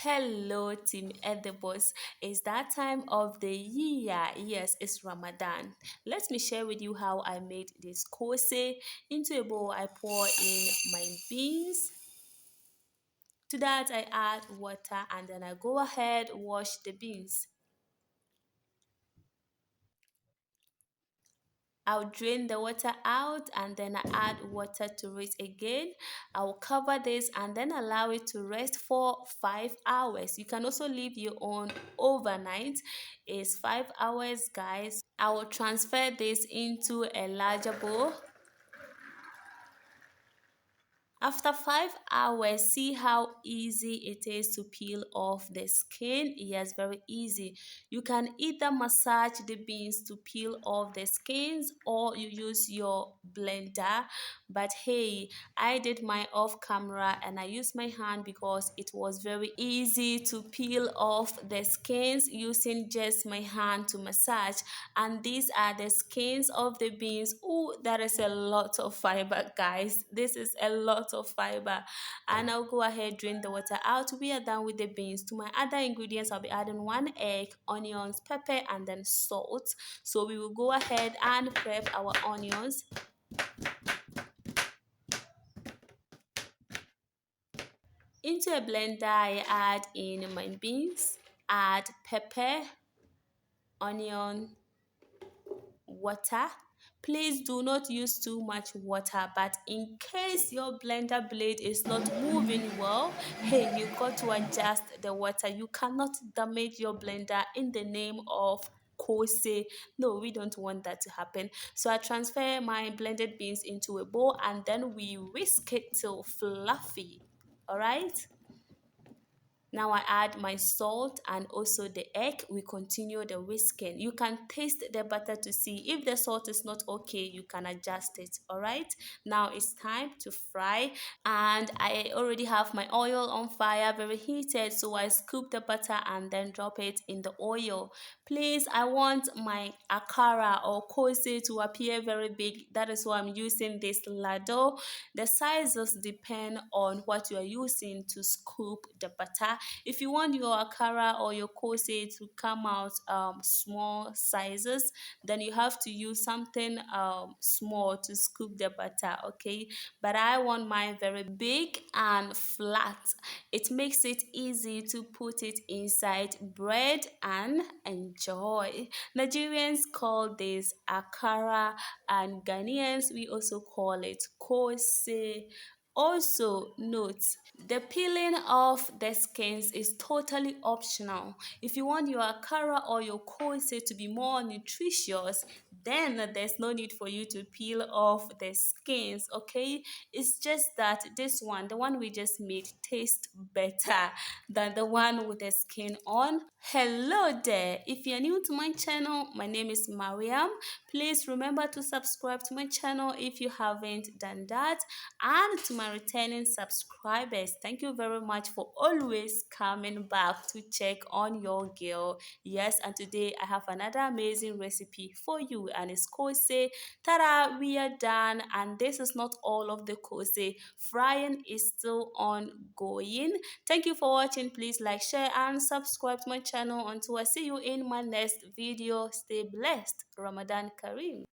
Hello, Team Edibles. It's that time of the year. Yes, it's Ramadan. Let me share with you how I made this kose. Into a bowl, I pour in my beans. To that, I add water and then I go ahead wash the beans. I'll drain the water out and then I add water to it again. I'll cover this and then allow it to rest for 5 hours. You can also leave your own overnight. It's 5 hours, guys. I will transfer this into a larger bowl. After 5 hours, see how easy it is to peel off the skin. Yes, very easy. You can either massage the beans to peel off the skins or you use your blender. But hey, I did my off camera and I used my hand because it was very easy to peel off the skins using just my hand to massage. And these are the skins of the beans. Oh, that is a lot of fiber, guys. This is a lot of fiber. And I'll go ahead, drain the water out. We are done with the beans. To my other ingredients, I'll be adding 1 egg, onions, pepper, and then salt. So we will go ahead and prep our onions. Into a blender, I add in my beans, add pepper, onion, water. Please do not use too much water, but in case your blender blade is not moving well, hey, you got to adjust the water. You cannot damage your blender in the name of Koose. No, we don't want that to happen. So I transfer my blended beans into a bowl and then we whisk it till fluffy. All right. Now I add my salt and also the egg. We continue the whisking. You can taste the butter to see if the salt is not okay, you can adjust it. All right. Now it's time to fry and I already have my oil on fire, very heated. So I scoop the butter and then drop it in the oil. Please, I want my Akara or Koose to appear very big. That is why I'm using this ladle. The sizes depend on what you are using to scoop the butter. If you want your Akara or your Koose to come out small sizes, then you have to use something small to scoop the butter, okay? But I want mine very big and flat. It makes it easy to put it inside bread and enjoy. Nigerians call this Akara and Ghanaians we also call it Koose. Also, note the peeling of the skins is totally optional. If you want your akara or your kose to be more nutritious, then there's no need for you to peel off the skins, okay? It's just that this one, the one we just made, tastes better than the one with the skin on. Hello there. If you're new to my channel, my name is Mariam. Please remember to subscribe to my channel if you haven't done that. And to my returning subscribers, thank you very much for always coming back to check on your girl. Yes, and today I have another amazing recipe for you, and it's kose. Tada, we are done. And this is not all of the kose. Frying is still ongoing. Thank you for watching. Please like, share, and subscribe to my channel. Until I see you in my next video, stay blessed. Ramadan Kareem.